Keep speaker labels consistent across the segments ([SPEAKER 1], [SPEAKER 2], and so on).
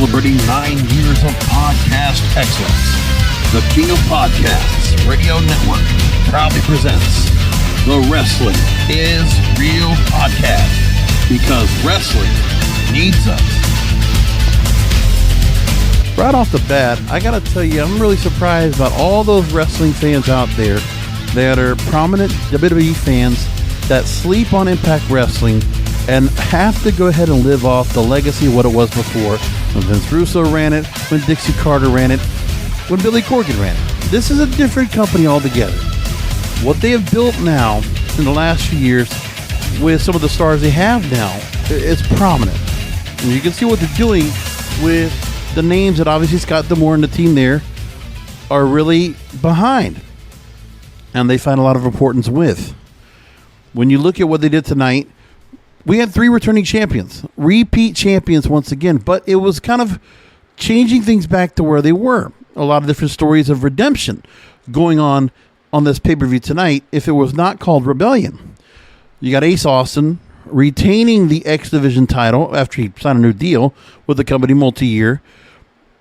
[SPEAKER 1] celebrating 9 years of podcast excellence. The King of Podcasts Radio Network proudly presents the Wrestling is Real podcast, because wrestling needs us.
[SPEAKER 2] Right off the bat, I gotta tell you, I'm really surprised about all those wrestling fans out there that are prominent WWE fans that sleep on Impact Wrestling and have to go ahead and live off the legacy of what it was before. When Vince Russo ran it, when Dixie Carter ran it, when Billy Corgan ran it. This is a different company altogether. What they have built now in the last few years with some of the stars they have now, it's prominent. And you can see what they're doing with the names that obviously Scott D'Amore and the team there are really behind. And they find a lot of importance with. When you look at what they did tonight, we had 3 returning champions, repeat champions once again, but it was kind of changing things back to where they were. A lot of different stories of redemption going on this pay-per-view tonight if it was not called Rebellion. You got Ace Austin retaining the X Division title after he signed a new deal with the company multi-year.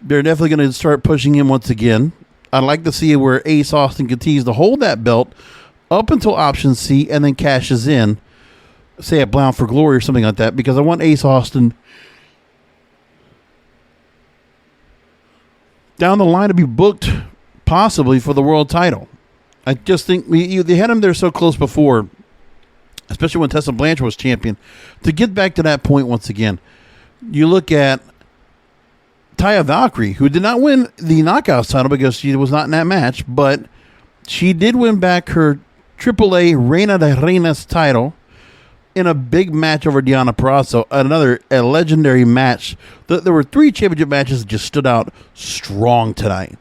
[SPEAKER 2] They're definitely going to start pushing him once again. I'd like to see where Ace Austin continues to hold that belt up until Option C and then cashes in, say at Bound for Glory or something like that, because I want Ace Austin down the line to be booked possibly for the world title. I just think they had him there so close before, especially when Tessa Blanchard was champion, to get back to that point once again. You look at Taya Valkyrie, who did not win the Knockouts title because she was not in that match, but she did win back her AAA Reina de Reinas title in a big match over Deonna Purrazzo, a legendary match. There were 3 championship matches that just stood out strong tonight.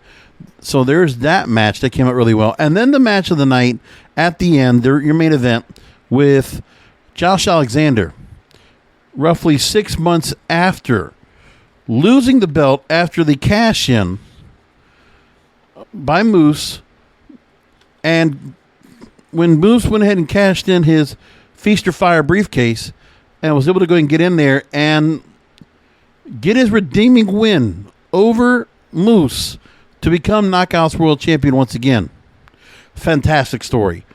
[SPEAKER 2] So there's that match that came out really well. And then the match of the night at the end, your main event with Josh Alexander, roughly 6 months after losing the belt after the cash-in by Moose. And when Moose went ahead and cashed in his Feast or Fire briefcase and was able to go and get in there and get his redeeming win over Moose to become Knockouts World Champion once again. Fantastic story.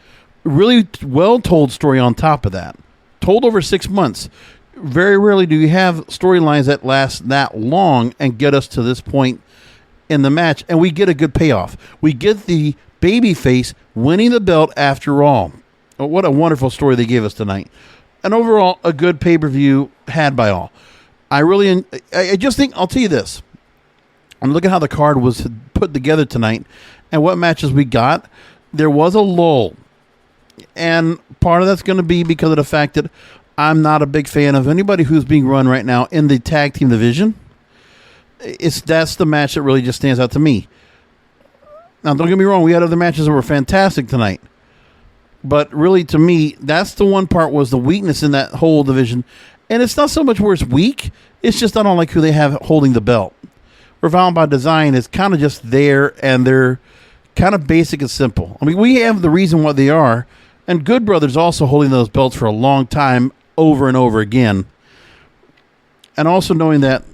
[SPEAKER 2] Really well-told story on top of that. Told over 6 months. Very rarely do you have storylines that last that long and get us to this point in the match, and we get a good payoff. We get the babyface winning the belt after all. What a wonderful story they gave us tonight. And overall, a good pay-per-view had by all. I just think, I'll tell you this. I'm looking at how the card was put together tonight and what matches we got. There was a lull. And part of that's going to be because of the fact that I'm not a big fan of anybody who's being run right now in the tag team division. That's the match that really just stands out to me. Now, don't get me wrong. We had other matches that were fantastic tonight. But really, to me, that's the one part was the weakness in that whole division. And it's not so much where it's weak. It's just I don't like who they have holding the belt. Valhalla by Design is kind of just there, and they're kind of basic and simple. I mean, we have the reason why they are. And Good Brothers also holding those belts for a long time over and over again. And also knowing that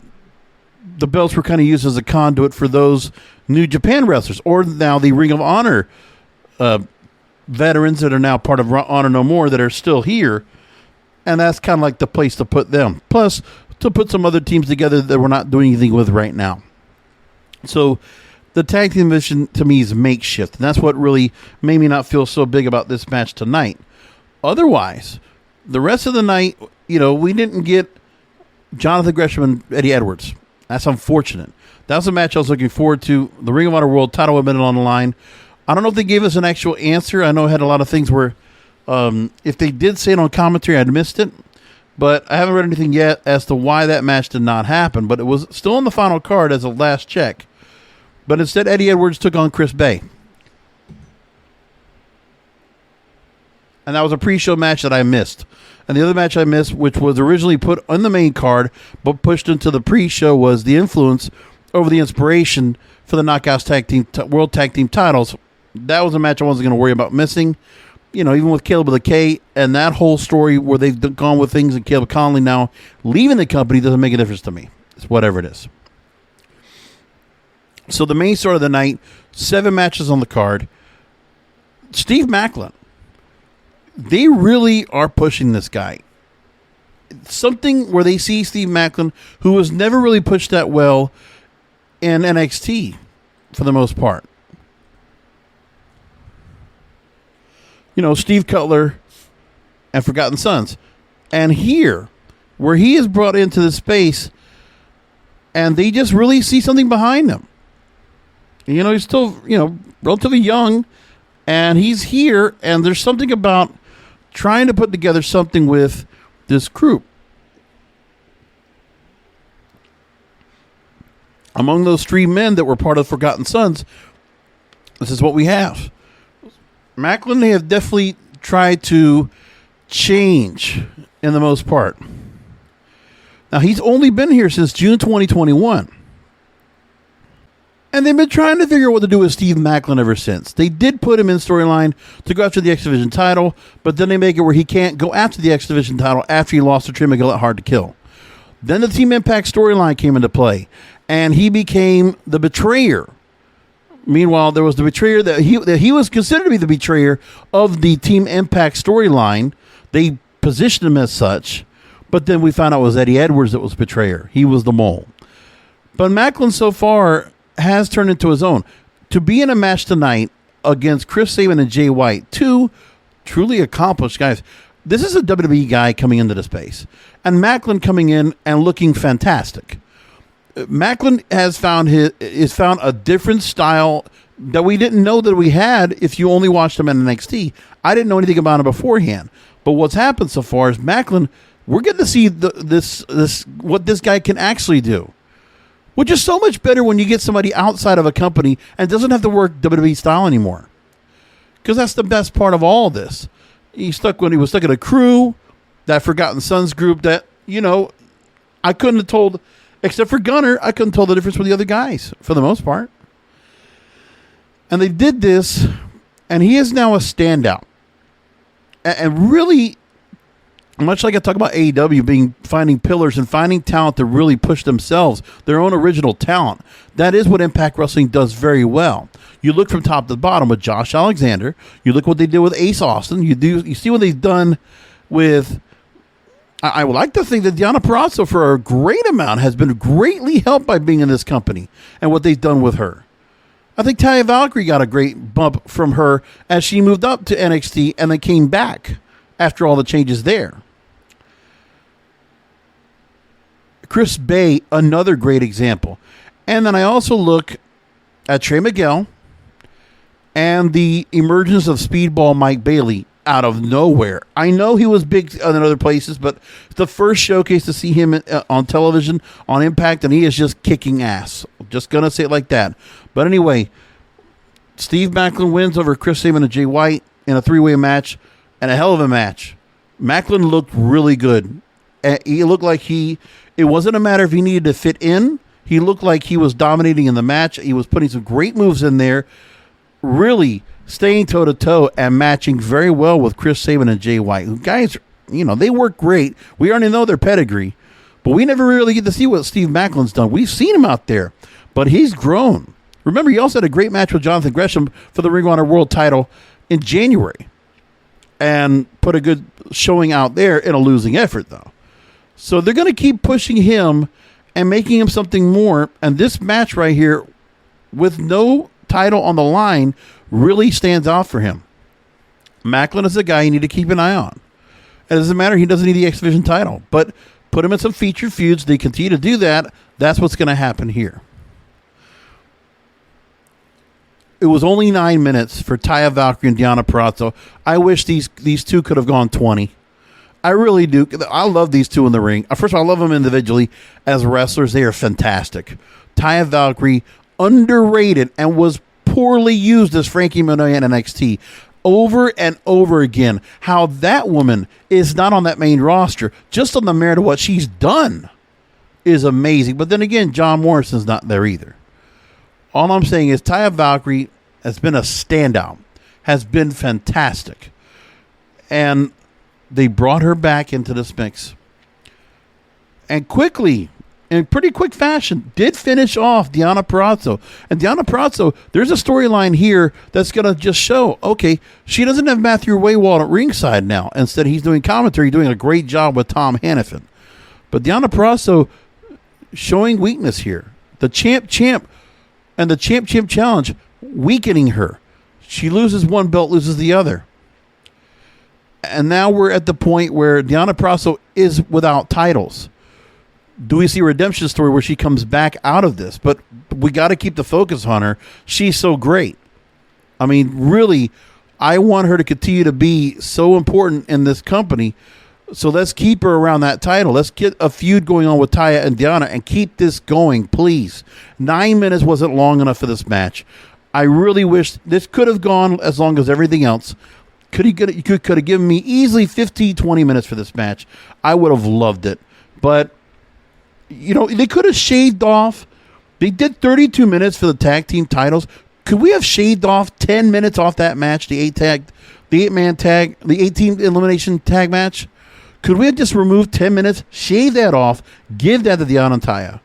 [SPEAKER 2] the belts were kind of used as a conduit for those New Japan wrestlers, or now the Ring of Honor veterans that are now part of Honor No More that are still here, and that's kind of like the place to put them. Plus, to put some other teams together that we're not doing anything with right now. So, the tag team division to me is makeshift, and that's what really made me not feel so big about this match tonight. Otherwise, the rest of the night, we didn't get Jonathan Gresham and Eddie Edwards. That's unfortunate. That was a match I was looking forward to. The Ring of Honor World title would have been on the line. I don't know if they gave us an actual answer. I know it had a lot of things where if they did say it on commentary, I'd missed it. But I haven't read anything yet as to why that match did not happen. But it was still on the final card as a last check. But instead, Eddie Edwards took on Chris Bey. And that was a pre-show match that I missed. And the other match I missed, which was originally put on the main card, but pushed into the pre-show, was the Influence over the Inspiration for the Knockouts World Tag Team titles. That was a match I wasn't going to worry about missing. Even with Caleb with a K and that whole story where they've gone with things and Caleb Conley now leaving the company doesn't make a difference to me. It's whatever it is. So the main story of the night, 7 matches on the card. Steve Macklin. They really are pushing this guy. Something where they see Steve Macklin, who was never really pushed that well in NXT for the most part. You know, Steve Cutler and Forgotten Sons. And here, where he is brought into the space, and they just really see something behind him. You know, he's still, relatively young, and he's here, and there's something about trying to put together something with this group. Among those 3 men that were part of Forgotten Sons, this is what we have. Macklin, they have definitely tried to change in the most part. Now, he's only been here since June 2021. And they've been trying to figure out what to do with Steve Macklin ever since. They did put him in storyline to go after the X Division title, but then they make it where he can't go after the X Division title after he lost to Trey Miguel at Hard to Kill. Then the Team Impact storyline came into play, and he became the betrayer. Meanwhile, there was the betrayer that he was considered to be the betrayer of the Team Impact storyline. They positioned him as such, but then we found out it was Eddie Edwards that was betrayer. He was the mole. But Macklin so far has turned into his own. To be in a match tonight against Chris Sabin and Jay White, 2 truly accomplished guys. This is a WWE guy coming into the space, and Macklin coming in and looking fantastic. Macklin has found a different style that we didn't know that we had if you only watched him in NXT. I didn't know anything about him beforehand, but what's happened so far is Macklin, we're getting to see this what this guy can actually do. Which is so much better when you get somebody outside of a company and doesn't have to work WWE style anymore. Because that's the best part of all this. He was stuck in a crew, that Forgotten Sons group that, I couldn't have told, except for Gunner, I couldn't tell the difference with the other guys for the most part. And they did this, and he is now a standout. And really, much like I talk about AEW finding pillars and finding talent to really push themselves, their own original talent. That is what Impact Wrestling does very well. You look from top to bottom with Josh Alexander. You look what they did with Ace Austin. You see what they've done with. I would like to think that Deonna Purrazzo, for a great amount, has been greatly helped by being in this company and what they've done with her. I think Taya Valkyrie got a great bump from her as she moved up to NXT and then came back after all the changes there. Chris Bey, another great example. And then I also look at Trey Miguel and the emergence of Speedball Mike Bailey out of nowhere. I know he was big in other places, but it's the first showcase to see him on television, on Impact, and he is just kicking ass. Just going to say it like that. But anyway, Steve Macklin wins over Chris Sabin and Jay White in a 3-way match, and a hell of a match. Macklin looked really good. He looked like it wasn't a matter if he needed to fit in. He looked like he was dominating in the match. He was putting some great moves in there, really staying toe-to-toe and matching very well with Chris Sabin and Jay White. Guys, they work great. We already know their pedigree, but we never really get to see what Steve Macklin's done. We've seen him out there, but he's grown. Remember, he also had a great match with Jonathan Gresham for the Ring of Honor World title in January and put a good showing out there in a losing effort, though. So they're going to keep pushing him and making him something more. And this match right here, with no title on the line, really stands out for him. Macklin is a guy you need to keep an eye on. It doesn't matter. He doesn't need the X Division title. But put him in some featured feuds. They continue to do that. That's what's going to happen here. It was only 9 minutes for Taya Valkyrie and Deonna Purrazzo. I wish these two could have gone 20. I really do. I love these two in the ring. First of all, I love them individually. As wrestlers, they are fantastic. Taya Valkyrie, underrated and was poorly used as Frankie Monet in NXT. Over and over again. How that woman is not on that main roster, just on the merit of what she's done, is amazing. But then again, John Morrison's not there either. All I'm saying is Taya Valkyrie has been a standout. Has been fantastic. And they brought her back into this mix. And quickly, in pretty quick fashion, did finish off Deonna Purrazzo. And Deonna Purrazzo, there's a storyline here that's going to just show, okay, she doesn't have Matthew Waywald at ringside now. Instead, he's doing commentary, doing a great job with Tom Hannafin. But Deonna Purrazzo showing weakness here. The champ and the champ challenge weakening her. She loses one belt, loses the other. And now we're at the point where Deonna Purrazzo is without titles. Do we see a redemption story where she comes back out of this? But we got to keep the focus on her. She's so great. I mean, really, I want her to continue to be so important in this company. So let's keep her around that title. Let's get a feud going on with Taya and Deonna and keep this going, please. 9 minutes wasn't long enough for this match. I really wish this could have gone as long as everything else. You could have given me easily 15, 20 minutes for this match. I would have loved it. But they could have shaved off. They did 32 minutes for the tag team titles. Could we have shaved off 10 minutes off that match, the 8-man tag, the 18 elimination tag match? Could we have just removed 10 minutes, shave that off, give that to Deonna and Taya?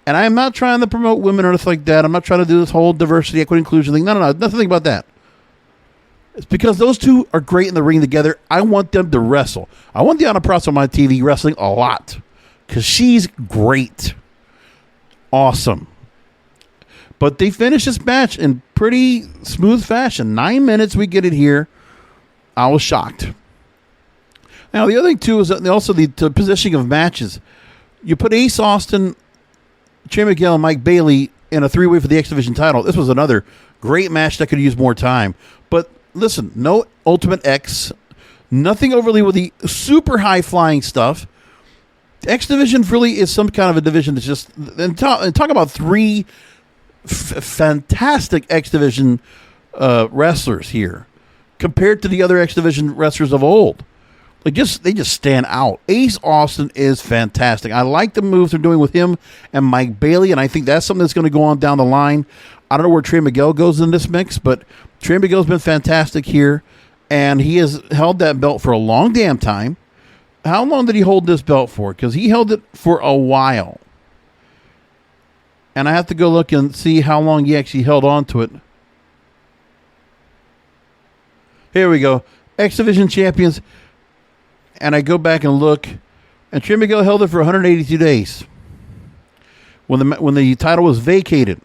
[SPEAKER 2] And I am not trying to promote women or anything like that. I'm not trying to do this whole diversity, equity, inclusion thing. No, nothing about that. It's because those two are great in the ring together. I want them to wrestle. I want Deonna Purrazzo on my TV wrestling a lot. Because she's great. Awesome. But they finished this match in pretty smooth fashion. 9 minutes, we get it here. I was shocked. Now, the other thing, too, is also the positioning of matches. You put Ace Austin, Trey Miguel, and Mike Bailey in a three-way for the X Division title. This was another great match that could use more time. But listen, no Ultimate X. Nothing overly with the super high-flying stuff. X Division really is some kind of a division that's just... And talk about three fantastic X Division wrestlers here compared to the other X Division wrestlers of old. They just stand out. Ace Austin is fantastic. I like the moves they're doing with him and Mike Bailey, and I think that's something that's going to go on down the line. I don't know where Trey Miguel goes in this mix, but Trey Miguel's been fantastic here, and he has held that belt for a long damn time. How long did he hold this belt for? Because he held it for a while. And I have to go look and see how long he actually held on to it. Here we go. X Division champions. And I go back and look. And Trey Miguel held it for 182 days. When the title was vacated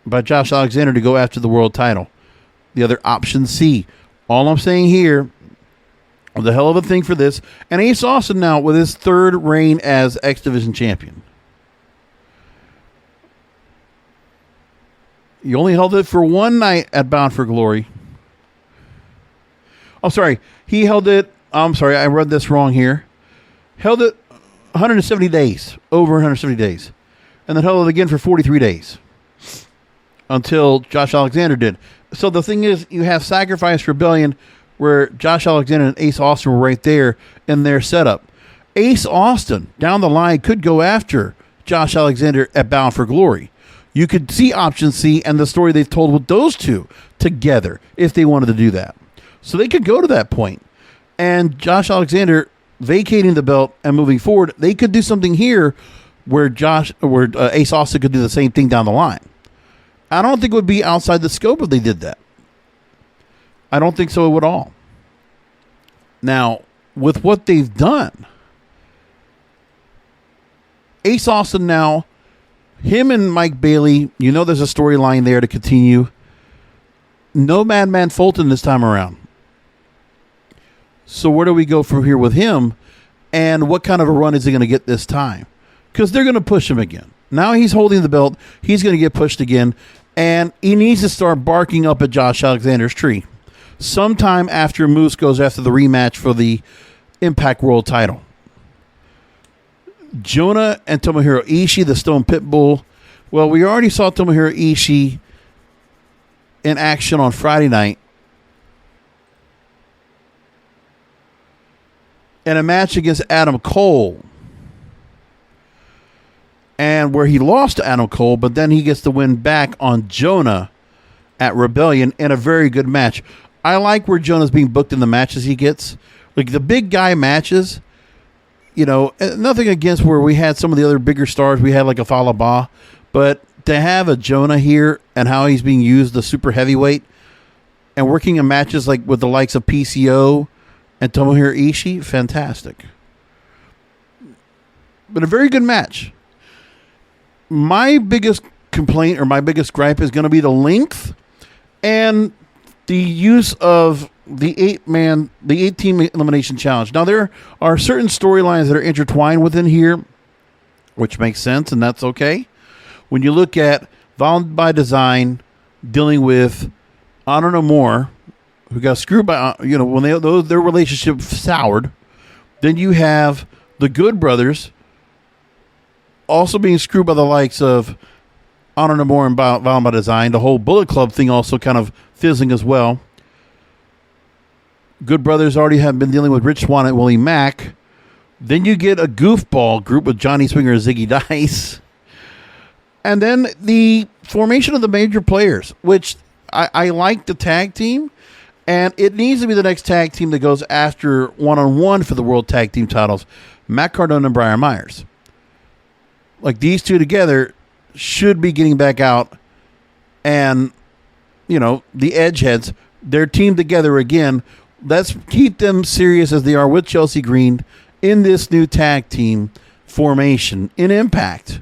[SPEAKER 2] by Josh Alexander to go after the world title. The other option C. All I'm saying here... the hell of a thing for this. And Ace Austin now with his third reign as X Division champion. He only held it for one night at Bound for Glory. I'm sorry. He held it. I'm sorry. I read this wrong here. Held it 170 days. Over 170 days. And then held it again for 43 days. Until Josh Alexander did. So the thing is, you have Sacrifice Rebellion, where Josh Alexander and Ace Austin were right there in their setup. Ace Austin, down the line, could go after Josh Alexander at Bound for Glory. You could see option C and the story they've told with those two together if they wanted to do that. So they could go to that point. And Josh Alexander vacating the belt and moving forward, they could do something here where Ace Austin could do the same thing down the line. I don't think it would be outside the scope if they did that. I don't think so at all. Now, with what they've done, Ace Austin now, him and Mike Bailey, there's a storyline there to continue. No Madman Fulton this time around. So where do we go from here with him? And what kind of a run is he going to get this time? Because they're going to push him again. Now he's holding the belt. He's going to get pushed again. And he needs to start barking up at Josh Alexander's tree. Sometime after Moose goes after the rematch for the Impact World title. Jonah and Tomohiro Ishii, the Stone Pitbull. Well, we already saw Tomohiro Ishii in action on Friday night. In a match against Adam Cole. And where he lost to Adam Cole, but then he gets the win back on Jonah at Rebellion in a very good match. I like where Jonah's being booked in the matches he gets. Like the big guy matches, Nothing against where we had some of the other bigger stars. We had like a Falaba, but to have a Jonah here and how he's being used, the super heavyweight, and working in matches like with the likes of PCO and Tomohiro Ishii, fantastic. But a very good match. My biggest complaint or my biggest gripe is going to be the length and the use of the 8-team elimination challenge. Now, there are certain storylines that are intertwined within here, which makes sense, and that's okay. When you look at Valhalla by Design dealing with Honor No More, who got screwed by, when their relationship soured, then you have the Good Brothers also being screwed by the likes of Honor No More and Valhalla by Design. The whole Bullet Club thing also kind of fizzling as well. Good Brothers already have been dealing with Rich Swann and Willie Mack. Then you get a goofball group with Johnny Swinger and Ziggy Dice. And then the formation of the major players, which I like the tag team. And it needs to be the next tag team that goes after one-on-one for the World Tag Team titles. Matt Cardona and Brian Myers. Like, these two together should be getting back out. And, the Edgeheads, they're teamed together again. Let's keep them serious as they are with Chelsea Green in this new tag team formation in Impact.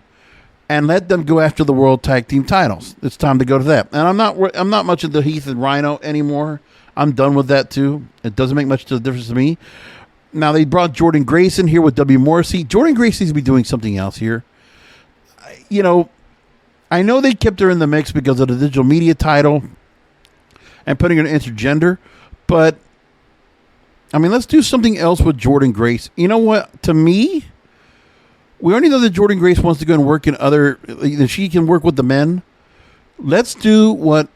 [SPEAKER 2] And let them go after the World Tag Team titles. It's time to go to that. And I'm not much into Heath and Rhino anymore. I'm done with that too. It doesn't make much of a difference to me. Now, they brought Jordan Grace in here with W. Morrissey. Jordan Grace needs to be doing something else here. I know they kept her in the mix because of the digital media title and putting her in intergender, but let's do something else with Jordan Grace. You know what? To me, we already know that Jordan Grace wants to go and work in she can work with the men. Let's do what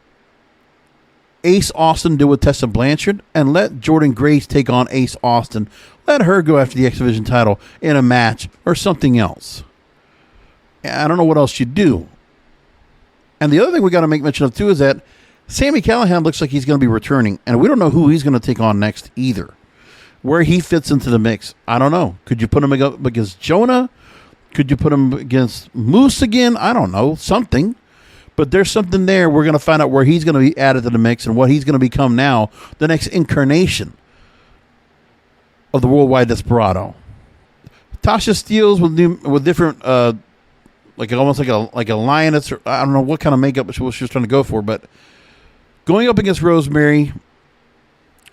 [SPEAKER 2] Ace Austin did with Tessa Blanchard and let Jordan Grace take on Ace Austin. Let her go after the X Division title in a match or something else. I don't know what else you do. And the other thing we got to make mention of too is that Sami Callihan looks like he's going to be returning, and we don't know who he's going to take on next either. Where he fits into the mix, I don't know. Could you put him against Jonah? Could you put him against Moose again? I don't know. Something. But there's something there. We're going to find out where he's going to be added to the mix and what he's going to become now, the next incarnation of the Worldwide Desperado. Tasha Steelz with different, almost like a lioness. Or, I don't know what kind of makeup she was trying to go for, but going up against Rosemary,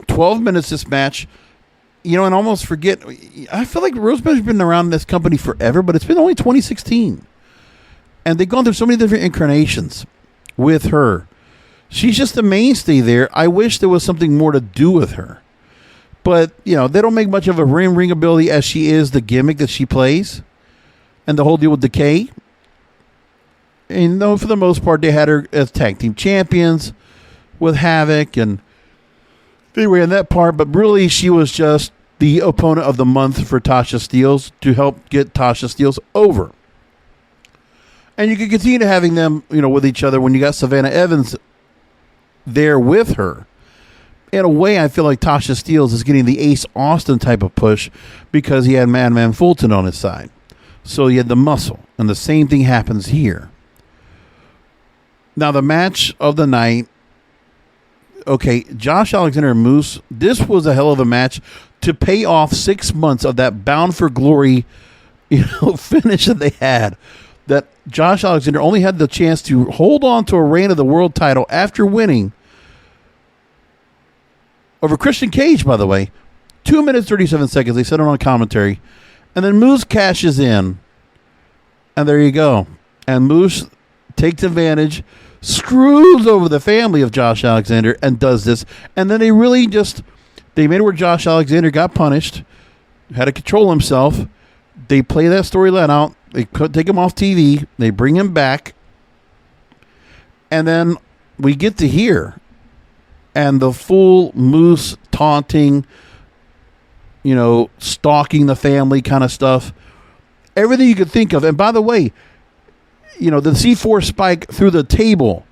[SPEAKER 2] 12 minutes this match. And almost forget, I feel like Rosemary's been around this company forever, but it's been only 2016. And they've gone through so many different incarnations with her. She's just the mainstay there. I wish there was something more to do with her. But, they don't make much of a ring ability as she is the gimmick that she plays. And the whole deal with Decay. And for the most part, they had her as tag team champions with Havoc and they were in that part, but really she was just the opponent of the month for Tasha Steelz to help get Tasha Steelz over. And you can continue to having them, with each other when you got Savannah Evans there with her. In a way, I feel like Tasha Steelz is getting the Ace Austin type of push because he had Madman Fulton on his side. So he had the muscle. And the same thing happens here. Now, the match of the night. Okay, Josh Alexander and Moose, this was a hell of a match to pay off 6 months of that Bound for Glory, finish that they had. That Josh Alexander only had the chance to hold on to a reign of the world title after winning over Christian Cage, by the way. 2 minutes, 37 seconds. They said it on commentary. And then Moose cashes in. And there you go. And Moose takes advantage, screws over the family of Josh Alexander and does this. And then they really they made it where Josh Alexander got punished, had to control himself. They play that storyline out. They take him off TV. They bring him back. And then we get to here. And the full Moose taunting, stalking the family kind of stuff. Everything you could think of. And by the way, the C4 spike through the table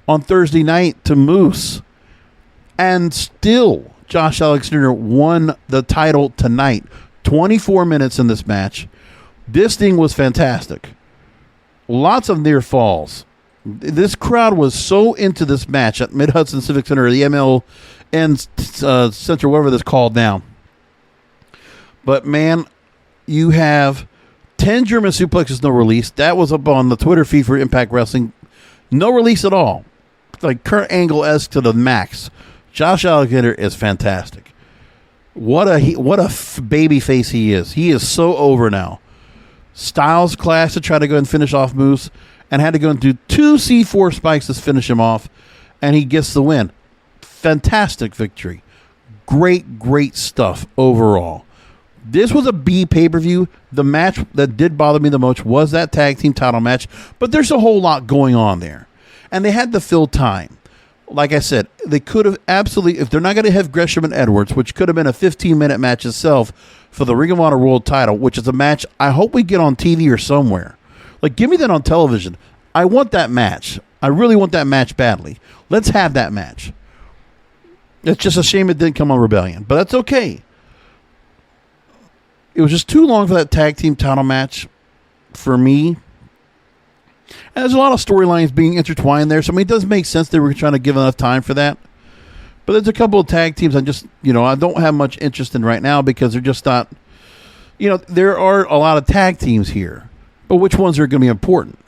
[SPEAKER 2] on Thursday night to Moose. And still, Josh Alexander won the title tonight. 24 minutes in this match. This thing was fantastic. Lots of near falls. This crowd was so into this match at Mid-Hudson Civic Center, the MLN Center, whatever this called now. But, man, you have 10 German suplexes, no release. That was up on the Twitter feed for Impact Wrestling. No release at all. Like Kurt Angle-esque to the max. Josh Alexander is fantastic. What a baby face he is. He is so over now. Styles clash to try to go and finish off Moose, and had to go and do 2 C4 spikes to finish him off, and he gets the win. Fantastic victory. Great stuff overall. This was a B pay-per-view. The match that did bother me the most was that tag team title match, but there's a whole lot going on there. And they had to fill time. Like I said, they could have absolutely, if they're not going to have Gresham and Edwards, which could have been a 15-minute match itself for the Ring of Honor World title, which is a match I hope we get on TV or somewhere. Like, give me that on television. I want that match. I really want that match badly. Let's have that match. It's just a shame it didn't come on Rebellion, but that's okay. It was just too long for that tag team title match for me. And there's a lot of storylines being intertwined there. So, I mean, it does make sense they were trying to give enough time for that. But there's a couple of tag teams I just, I don't have much interest in right now because they're just not, there are a lot of tag teams here. But which ones are going to be important?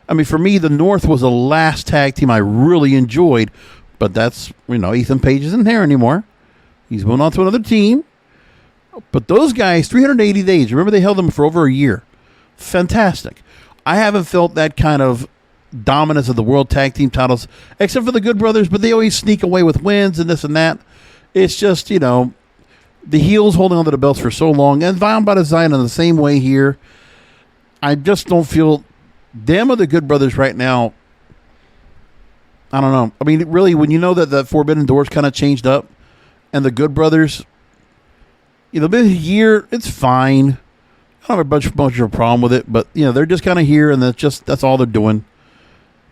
[SPEAKER 2] I mean, for me, the North was the last tag team I really enjoyed. But that's, Ethan Page isn't there anymore. He's moving on to another team. But those guys, 380 days. Remember, they held them for over a year. Fantastic. I haven't felt that kind of dominance of the World Tag Team titles, except for the Good Brothers, but they always sneak away with wins and this and that. It's just, the heels holding onto the belts for so long, and Violent by Design in the same way here. I just don't feel them or the Good Brothers right now. I don't know. I mean, really, when you know that the Forbidden Doors kind of changed up, and the Good Brothers, been a year, it's fine. I don't have much of a problem with it, but they're just kind of here, and that's all they're doing.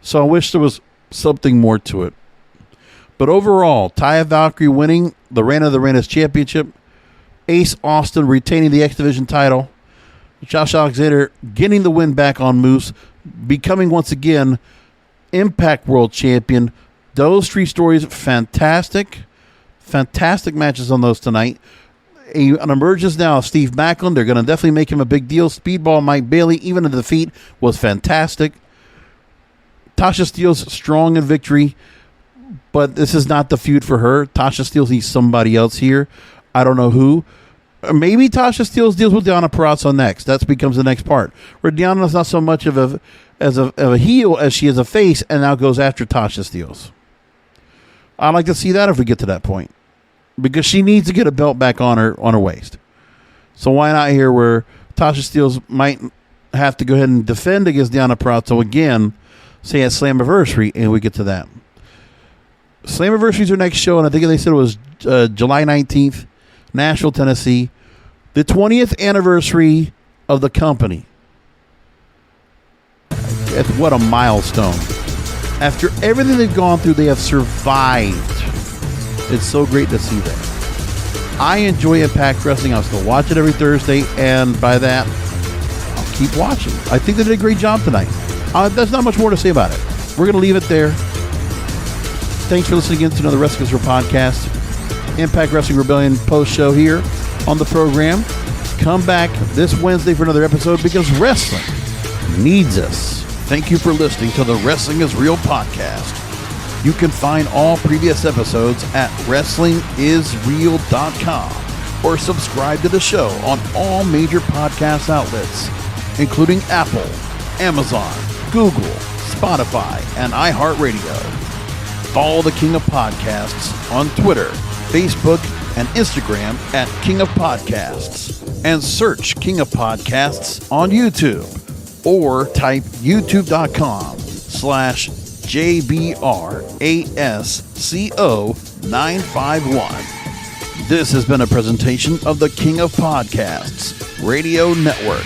[SPEAKER 2] So I wish there was something more to it. But overall, Taya Valkyrie winning the Reina of the Reinas Championship, Ace Austin retaining the X Division title, Josh Alexander getting the win back on Moose, becoming once again Impact World Champion. Those 3 stories, fantastic matches on those tonight. An emergence now of Steve Macklin. They're going to definitely make him a big deal. Speedball Mike Bailey, even in the defeat, was fantastic. Tasha Steelz strong in victory, but this is not the feud for her. Tasha Steelz needs somebody else here. I don't know who. Maybe Tasha Steelz deals with Deonna Purrazzo next. That becomes the next part. Where Deonna's not so much of a heel as she is a face, and now goes after Tasha Steelz. I'd like to see that if we get to that point, because she needs to get a belt back on her waist. So why not here where Tasha Steelz might have to go ahead and defend against Deonna Purrazzo again, say at Slammiversary, and we get to that. Slammiversary is our next show, and I think they said it was July 19th, Nashville, Tennessee. The 20th anniversary of the company. What a milestone. After everything they've gone through, they have survived. It's so great to see that. I enjoy Impact Wrestling. I'll still watch it every Thursday, and by that, I'll keep watching. I think they did a great job tonight. There's not much more to say about it. We're going to leave it there. Thanks for listening again to another Wrestling podcast. Impact Wrestling Rebellion post-show here on the program. Come back this Wednesday for another episode because wrestling needs us. Thank you for listening to the Wrestling is Real podcast. You can find all previous episodes at wrestlingisreal.com or subscribe to the show on all major podcast outlets, including Apple, Amazon, Google, Spotify, and iHeartRadio. Follow the King of Podcasts on Twitter, Facebook, and Instagram at King of Podcasts, and search King of Podcasts on YouTube, or type youtube.com/JBRASCO951. This has been a presentation of the King of Podcasts Radio Network.